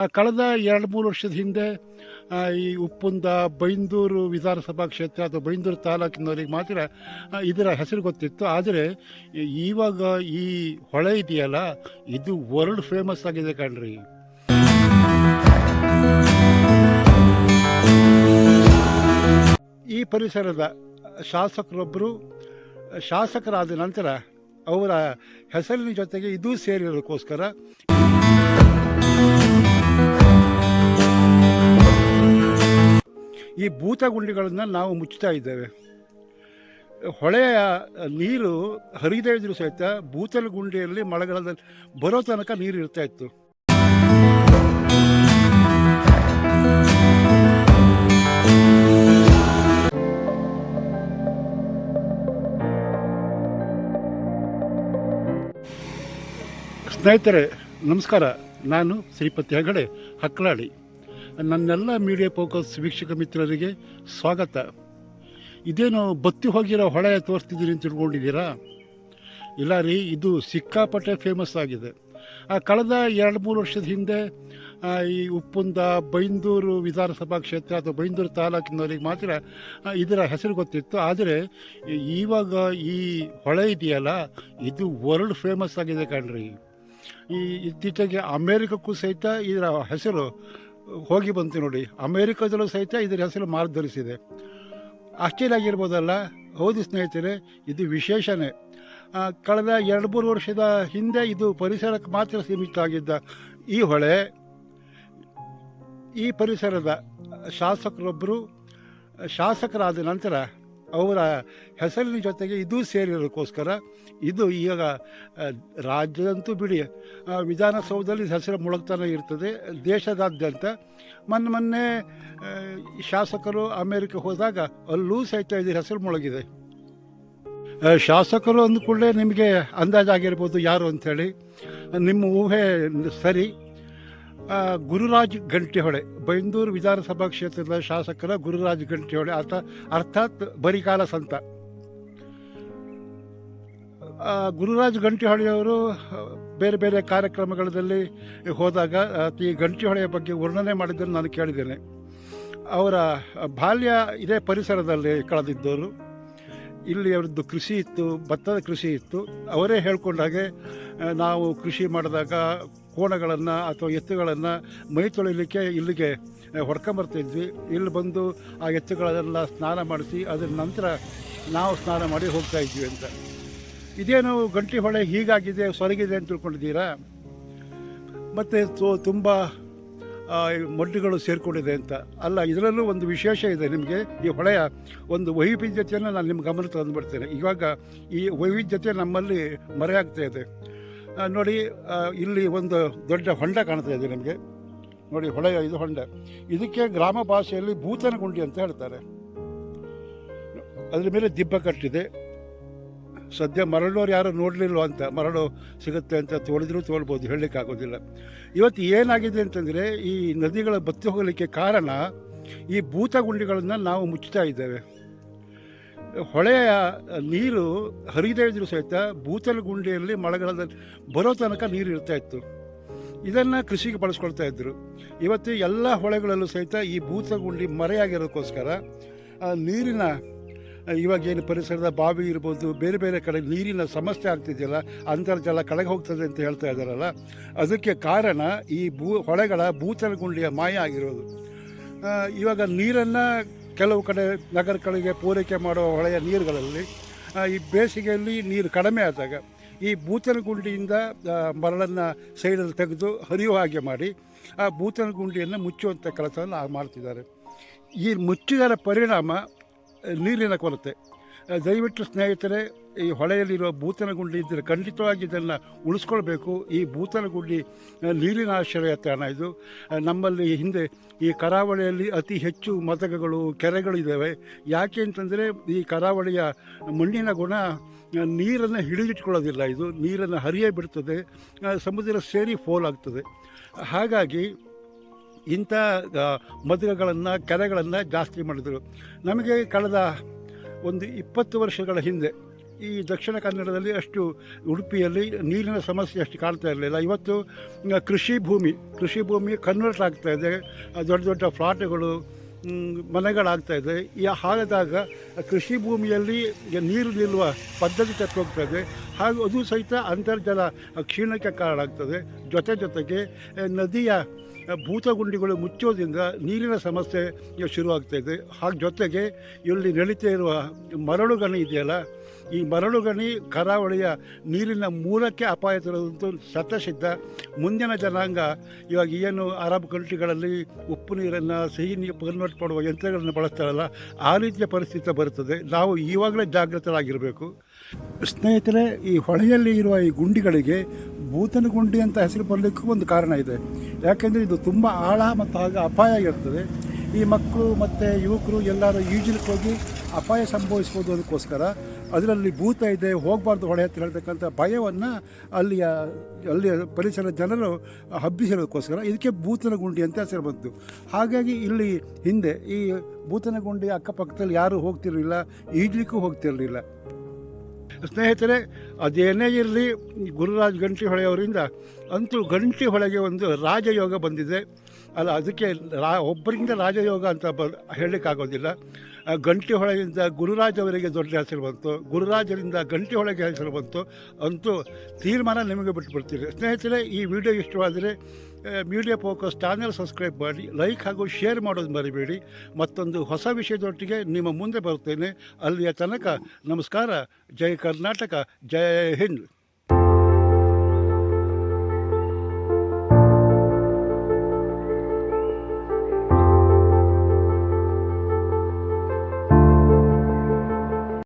ಕಳೆದ 2-3 ವರ್ಷದ ಹಿಂದೆ ಈ ಉಪ್ಪುಂದ ಬೈಂದೂರು ವಿಧಾನಸಭಾ ಕ್ಷೇತ್ರ ಅಥವಾ ಬೈಂದೂರು ತಾಲೂಕಿನವರಿಗೆ ಮಾತ್ರ ಇದರ ಹೆಸರು ಗೊತ್ತಿತ್ತು. ಆದರೆ ಇವಾಗ ಈ ಹೊಳೆ ಇದೆಯಲ್ಲ, ಇದು ವರ್ಲ್ಡ್ ಫೇಮಸ್ ಆಗಿದೆ ಕಣ್ರಿ. ಈ ಪರಿಸರದ ಶಾಸಕರೊಬ್ಬರು ಶಾಸಕರಾದ ನಂತರ ಅವರ ಹೆಸರಿನ ಜೊತೆಗೆ ಇದು ಸೇರಿರೋದಕ್ಕೋಸ್ಕರ ಈ ಭೂತಗುಂಡಿಗಳನ್ನು ನಾವು ಮುಚ್ಚುತ್ತಾ ಇದ್ದೇವೆ. ಹೊಳೆಯ ನೀರು ಹರಿದೇ ಇದ್ರೂ ಸಹಿತ ಭೂತಲಗುಂಡಿಯಲ್ಲಿ ಮಳೆಗಾಲದಲ್ಲಿ ಬರೋ ತನಕ ನೀರು ಇರ್ತಾ ಇತ್ತು. ಸ್ನೇಹಿತರೆ ನಮಸ್ಕಾರ, ನಾನು ಶ್ರೀಪತಿ ಹೆಗಡೆ ಹಕ್ಲಾಡಿ. ನನ್ನೆಲ್ಲ ಮೀಡಿಯಾ ಫೋಕಸ್ ವೀಕ್ಷಕ ಮಿತ್ರರಿಗೆ ಸ್ವಾಗತ. ಇದೇನು ಬತ್ತಿ ಹೋಗಿರೋ ಹೊಳೆ ತೋರಿಸ್ತಿದ್ದೀನಿ ಅಂತ ತಿಳ್ಕೊಂಡಿದ್ದೀರಾ? ಇಲ್ಲ ರೀ, ಇದು ಸಿಕ್ಕಾಪಟ್ಟೆ ಫೇಮಸ್ ಆಗಿದೆ. ಕಳೆದ 2-3 ವರ್ಷದ ಹಿಂದೆ ಈ ಉಪ್ಪುಂದ ಬೈಂದೂರು ವಿಧಾನಸಭಾ ಕ್ಷೇತ್ರ ಅಥವಾ ಬೈಂದೂರು ತಾಲೂಕಿನವರಿಗೆ ಮಾತ್ರ ಇದರ ಹೆಸರು ಗೊತ್ತಿತ್ತು. ಆದರೆ ಇವಾಗ ಈ ಹೊಳೆ ಇದೆಯಲ್ಲ, ಇದು ವರ್ಲ್ಡ್ ಫೇಮಸ್ ಆಗಿದೆ ಕಣ್ರಿ. ಇತ್ತೀಚೆಗೆ ಅಮೇರಿಕಕ್ಕೂ ಸಹಿತ ಇದರ ಹೆಸರು ಹೋಗಿ ಬಂತು ನೋಡಿ. ಅಮೇರಿಕದಲ್ಲೂ ಸಹಿತ ಇದರ ಹೆಸರು ಮಾರ್ಧರಿಸಿದೆ. ಆಶ್ಚರ್ಯ ಆಗಿರ್ಬೋದಲ್ಲ? ಹೌದು ಸ್ನೇಹಿತರೆ, ಇದು ವಿಶೇಷನೇ. ಕಳೆದ 2-3 ವರ್ಷದ ಹಿಂದೆ ಇದು ಪರಿಸರಕ್ಕೆ ಮಾತ್ರ ಸೀಮಿತ ಆಗಿದ್ದ ಈ ಹೊಳೆ, ಈ ಪರಿಸರದ ಶಾಸಕರೊಬ್ಬರು ಶಾಸಕರಾದ ನಂತರ ಅವರ ಹೆಸರಿನ ಜೊತೆಗೆ ಇದು ಸೇರಿರೋದಕ್ಕೋಸ್ಕರ ಇದು ಈಗ ರಾಜ್ಯದಂತೂ ಬಿಡಿ, ವಿಧಾನಸೌಧದಲ್ಲಿ ಹೆಸರು ಮುಳುಗ್ತಾನೆ ಇರ್ತದೆ ದೇಶದಾದ್ಯಂತ. ಮೊನ್ನೆ ಶಾಸಕರು ಅಮೇರಿಕ ಹೋದಾಗ ಅಲ್ಲೂ ಸಹಿತ ಇದರ ಹೆಸರು ಮುಳುಗಿದೆ. ಶಾಸಕರು ಅಂದ್ಕೂಡಲೇ ನಿಮಗೆ ಅಂದಾಜಾಗಿರ್ಬೋದು ಯಾರು ಅಂಥೇಳಿ. ನಿಮ್ಮ ಊಹೆ ಸರಿ. ಗುರುರಾಜ್ ಗಂಟಿಹೊಳೆ, ಬೈಂದೂರು ವಿಧಾನಸಭಾ ಕ್ಷೇತ್ರದ ಶಾಸಕರ ಗುರುರಾಜ್ ಗಂಟಿಹೊಳೆ ಅರ್ಥಾತ್ ಬರಿಗಾಲ ಸಂತ. ಗುರುರಾಜ್ ಗಂಟಿಹೊಳೆಯವರು ಬೇರೆ ಬೇರೆ ಕಾರ್ಯಕ್ರಮಗಳಲ್ಲಿ ಹೋದಾಗ ಈ ಗಂಟಿಹೊಳೆಯ ಬಗ್ಗೆ ವರ್ಣನೆ ಮಾಡಿದ್ದನ್ನು ನಾನು ಕೇಳಿದ್ದೇನೆ. ಅವರ ಬಾಲ್ಯ ಇದೇ ಪರಿಸರದಲ್ಲಿ ಕಳೆದಿದ್ದವರು. ಇಲ್ಲಿ ಅವರದ್ದು ಕೃಷಿ ಇತ್ತು, ಭತ್ತದ ಕೃಷಿ ಇತ್ತು. ಅವರೇ ಹೇಳ್ಕೊಂಡಾಗೆ ನಾವು ಕೃಷಿ ಮಾಡಿದಾಗ ಕೋಣಗಳನ್ನು ಅಥವಾ ಎತ್ತುಗಳನ್ನು ಮೈ ತೊಳಿಲಿಕ್ಕೆ ಇಲ್ಲಿಗೆ ಹೊಡ್ಕೊಂಬರ್ತಿದ್ವಿ. ಇಲ್ಲಿ ಬಂದು ಆ ಎತ್ತುಗಳನ್ನೆಲ್ಲ ಸ್ನಾನ ಮಾಡಿಸಿ ಅದರ ನಂತರ ನಾವು ಸ್ನಾನ ಮಾಡಿ ಹೋಗ್ತಾ ಇದ್ವಿ ಅಂತ. ಇದೇನು ಗಂಟಿಹೊಳೆ ಹೀಗಾಗಿದೆ, ಸೊರಗಿದೆ ಅಂತ ತಿಳ್ಕೊಂಡಿದ್ದೀರಾ? ಮತ್ತು ತುಂಬ ಮಡ್ಡುಗಳು ಸೇರಿಕೊಂಡಿದೆ ಅಂತ ಅಲ್ಲ. ಇದರಲ್ಲೂ ಒಂದು ವಿಶೇಷ ಇದೆ. ನಿಮಗೆ ಈ ಹೊಳೆಯ ಒಂದು ವೈವಿಧ್ಯತೆಯನ್ನು ನಾನು ನಿಮ್ಮ ಗಮನಕ್ಕೆ ತಂದುಬಿಡ್ತೇನೆ. ಇವಾಗ ಈ ವೈವಿಧ್ಯತೆ ನಮ್ಮಲ್ಲಿ ಮರೆಯಾಗ್ತಾ ಇದೆ ನೋಡಿ. ಇಲ್ಲಿ ಒಂದು ದೊಡ್ಡ ಹೊಂಡ ಕಾಣ್ತಾ ಇದೆ ನಿಮಗೆ ನೋಡಿ, ಹೊಳೆಯ ಇದು ಹೊಂಡ. ಇದಕ್ಕೆ ಗ್ರಾಮ ಭಾಷೆಯಲ್ಲಿ ಭೂತನಗುಂಡಿ ಅಂತ ಹೇಳ್ತಾರೆ. ಅದ್ರ ಮೇಲೆ ದಿಬ್ಬ ಕಟ್ಟಿದೆ. ಸದ್ಯ ಮರಳೋರು ಯಾರು ನೋಡಲಿಲ್ಲ ಅಂತ, ಮರಳು ಸಿಗುತ್ತೆ ಅಂತ ತೋಳ್ಬೋದು, ಹೇಳಲಿಕ್ಕಾಗೋದಿಲ್ಲ. ಇವತ್ತು ಏನಾಗಿದೆ ಅಂತಂದರೆ, ಈ ನದಿಗಳ ಬತ್ತಿ ಹೋಗಲಿಕ್ಕೆ ಕಾರಣ ಈ ಭೂತಗುಂಡಿಗಳನ್ನು ನಾವು ಮುಚ್ಚುತ್ತಾ ಇದ್ದೇವೆ. ಹೊಳೆಯ ನೀರು ಹರಿದೇ ಇದ್ರೂ ಸಹಿತ ಭೂತಲಗುಂಡಿಯಲ್ಲಿ ಮಳೆಗಾಲದಲ್ಲಿ ಬರೋ ತನಕ ನೀರು ಇರ್ತಾ ಇತ್ತು. ಇದನ್ನು ಕೃಷಿಗೆ ಬಳಸ್ಕೊಳ್ತಾ ಇದ್ದರು. ಇವತ್ತು ಎಲ್ಲ ಹೊಳೆಗಳಲ್ಲೂ ಸಹಿತ ಈ ಭೂತಗುಂಡಿ ಮರೆಯಾಗಿರೋದಕ್ಕೋಸ್ಕರ ನೀರಿನ ಇವಾಗೇನು ಪರಿಸರದ ಬಾವಿ ಇರ್ಬೋದು, ಬೇರೆ ಬೇರೆ ಕಡೆ ನೀರಿನ ಸಮಸ್ಯೆ ಆಗ್ತಿದೆಯಲ್ಲ, ಅಂತರ್ಜಲ ಕೆಳಗೆ ಹೋಗ್ತದೆ ಅಂತ ಹೇಳ್ತಾ ಇದ್ದಾರಲ್ಲ, ಅದಕ್ಕೆ ಕಾರಣ ಈ ಹೊಳೆಗಳ ಭೂತಲಗುಂಡಿಯ ಮಾಯ ಆಗಿರೋದು. ಇವಾಗ ನೀರನ್ನು ಕೆಲವು ಕಡೆ ನಗರಗಳಿಗೆ ಪೂರೈಕೆ ಮಾಡುವ ಹೊಳೆಯ ನೀರುಗಳಲ್ಲಿ ಈ ಬೇಸಿಗೆಯಲ್ಲಿ ನೀರು ಕಡಿಮೆ ಆದಾಗ ಈ ಭೂತಲಗುಂಡಿಯಿಂದ ಮರಳನ್ನು ಸೈಡಲ್ಲಿ ತೆಗೆದು ಹರಿಯುವ ಹಾಗೆ ಮಾಡಿ ಆ ಭೂತಲಗುಂಡಿಯನ್ನು ಮುಚ್ಚುವಂಥ ಕೆಲಸವನ್ನು ಮಾಡ್ತಿದ್ದಾರೆ. ಈ ಮುಚ್ಚಿದರ ಪರಿಣಾಮ ನೀರಿನ ಕೊರತೆ. ದಯವಿಟ್ಟು ಸ್ನೇಹಿತರೆ, ಈ ಹೊಳೆಯಲ್ಲಿರುವ ಭೂತಲಗುಂಡಿ ಇದ್ದರೆ ಖಂಡಿತವಾಗಿ ಇದನ್ನು ಉಳಿಸ್ಕೊಳ್ಬೇಕು. ಈ ಭೂತಲಗುಂಡಿ ನೀರಿನ ಆಶ್ರಯ ತಾಣ. ಇದು ನಮ್ಮಲ್ಲಿ ಹಿಂದೆ ಈ ಕರಾವಳಿಯಲ್ಲಿ ಅತಿ ಹೆಚ್ಚು ಮದಗಗಳು, ಕೆರೆಗಳಿದ್ದಾವೆ. ಯಾಕೆ ಅಂತಂದರೆ ಈ ಕರಾವಳಿಯ ಮಣ್ಣಿನ ಗುಣ ನೀರನ್ನು ಹಿಡಿದಿಟ್ಕೊಳ್ಳೋದಿಲ್ಲ. ಇದು ನೀರನ್ನು ಹರಿಯೇ ಬಿಡ್ತದೆ, ಸಮುದ್ರ ಸೇರಿ ಫೋಲಾಗ್ತದೆ. ಹಾಗಾಗಿ ಇಂಥ ಮದಗಗಳನ್ನು, ಕೆರೆಗಳನ್ನು ಜಾಸ್ತಿ ಮಾಡಿದರು. ನಮಗೆ ಕಳೆದ ಒಂದು 20 ವರ್ಷಗಳ ಹಿಂದೆ ಈ ದಕ್ಷಿಣ ಕನ್ನಡದಲ್ಲಿ ಅಷ್ಟು ಉಡುಪಿಯಲ್ಲಿ ನೀರಿನ ಸಮಸ್ಯೆ ಅಷ್ಟು ಕಾಣ್ತಾ ಇರಲಿಲ್ಲ. ಇವತ್ತು ಕೃಷಿ ಭೂಮಿ ಕನ್ವರ್ಟ್ ಆಗ್ತಾ ಇದೆ, ದೊಡ್ಡ ದೊಡ್ಡ ಫ್ಲಾಟ್ಗಳು ಮನೆಗಳಾಗ್ತಾಯಿದೆ. ಹಾಗಾದಾಗ ಕೃಷಿ ಭೂಮಿಯಲ್ಲಿ ನೀರು ನಿಲ್ಲುವ ಪದ್ಧತಿ ತಪ್ಪೋಗ್ತಾ ಇದೆ, ಹಾಗೂ ಅದು ಸಹಿತ ಅಂತರ್ಜಲ ಕ್ಷೀಣಕ್ಕೆ ಕಾರಣ ಆಗ್ತದೆ. ಜೊತೆಗೆ ನದಿಯ ಭೂತಗುಂಡಿಗಳು ಮುಚ್ಚೋದ್ರಿಂದ ನೀರಿನ ಸಮಸ್ಯೆ ಶುರುವಾಗ್ತಾಯಿದೆ. ಹಾಗೆ ಜೊತೆಗೆ ಇಲ್ಲಿ ನಡೀತಾ ಇರುವ ಮರಳು ಗಣಿ ಇದೆಯಲ್ಲ, ಈ ಮರಳು ಗಣಿ ಕರಾವಳಿಯ ನೀರಿನ ಮೂಲಕ್ಕೆ ಅಪಾಯ ತರುವಂತೂ ಶತಸಿದ್ಧ. ಮುಂದಿನ ಜನಾಂಗ ಇವಾಗ ಏನು ಅರಬ್ ಕಂಟ್ರಿಗಳಲ್ಲಿ ಉಪ್ಪು ನೀರನ್ನು ಸಿಹಿ ನೀರು ಕನ್ವರ್ಟ್ ಮಾಡುವ ಯಂತ್ರಗಳನ್ನು ಬಳಸ್ತಾರಲ್ಲ, ಆ ರೀತಿಯ ಪರಿಸ್ಥಿತಿ ಬರುತ್ತದೆ. ನಾವು ಈವಾಗಲೇ ಜಾಗೃತರಾಗಿರಬೇಕು. ಸ್ನೇಹಿತರೆ, ಈ ಹೊಳೆಯಲ್ಲಿ ಇರುವ ಈ ಗುಂಡಿಗಳಿಗೆ ಭೂತನ ಗುಂಡಿ ಅಂತ ಹೆಸರು ಬರಲಿಕ್ಕೂ ಒಂದು ಕಾರಣ ಇದೆ. ಯಾಕೆಂದರೆ ಇದು ತುಂಬ ಆಳ ಮತ್ತು ಆಗ ಅಪಾಯ ಇರ್ತದೆ. ಈ ಮಕ್ಕಳು ಮತ್ತು ಯುವಕರು ಎಲ್ಲರೂ ಈಜಲಿಕ್ಕೆ ಹೋಗಿ ಅಪಾಯ ಸಂಭವಿಸ್ಬೋದು. ಅದಕ್ಕೋಸ್ಕರ ಅದರಲ್ಲಿ ಭೂತ ಇದೆ, ಹೋಗಬಾರ್ದು ಹೊಳೆ ಹತ್ತಿರ ಹೇಳ್ತಕ್ಕಂಥ ಭಯವನ್ನು ಅಲ್ಲಿಯ ಪರಿಸರ ಜನರು ಹಬ್ಬಿಸಿರೋದಕ್ಕೋಸ್ಕರ ಇದಕ್ಕೆ ಭೂತನ ಗುಂಡಿ ಅಂತ ಹೆಸರು ಬಂತು. ಹಾಗಾಗಿ ಇಲ್ಲಿ ಹಿಂದೆ ಈ ಭೂತನ ಗುಂಡಿ ಅಕ್ಕಪಕ್ಕದಲ್ಲಿ ಯಾರೂ ಹೋಗ್ತಿರಲಿಲ್ಲ, ಈಜಲಿಕ್ಕೂ ಹೋಗ್ತಿರಲಿಲ್ಲ. ಸ್ನೇಹಿತರೆ, ಅದೇನೇ ಇರಲಿ, ಗುರುರಾಜ್ ಗಂಟಿಹೊಳೆಯವರಿಂದ ಅಂತೂ ಗಂಟಿಹೊಳೆಗೆ ಒಂದು ರಾಜಯೋಗ ಬಂದಿದೆ. ಅಲ್ಲ, ಅದಕ್ಕೆ ಒಬ್ಬರಿಂದ ರಾಜಯೋಗ ಅಂತ ಹೇಳಲಿಕ್ಕಾಗೋದಿಲ್ಲ. ಗಂಟಿಹೊಳೆಯಿಂದ ಗುರುರಾಜ್ ಅವರಿಗೆ ದೊಡ್ಡ ಹೆಸರು ಬಂತು, ಗುರುರಾಜರಿಂದ ಗಂಟಿಹೊಳೆಗೆ ಹೆಸರು ಬಂತು. ಅಂತೂ ತೀರ್ಮಾನ ನಿಮಗೆ ಬಿಟ್ಟುಬಿಡ್ತೀರಿ. ಸ್ನೇಹಿತರೆ, ಈ ವಿಡಿಯೋ ಇಷ್ಟವಾದರೆ ಮೀಡಿಯಾ ಫೋಕಸ್ ಚಾನಲ್ ಸಬ್ಸ್ಕ್ರೈಬ್ ಮಾಡಿ, ಲೈಕ್ ಹಾಗೂ ಶೇರ್ ಮಾಡೋದು ಮರಿಬೇಡಿ. ಮತ್ತೊಂದು ಹೊಸ ವಿಷಯದೊಟ್ಟಿಗೆ ನಿಮ್ಮ ಮುಂದೆ ಬರುತ್ತೇನೆ. ಅಲ್ಲಿಯ ತನಕ ನಮಸ್ಕಾರ. ಜೈ ಕರ್ನಾಟಕ, ಜೈ ಹಿಂದ್.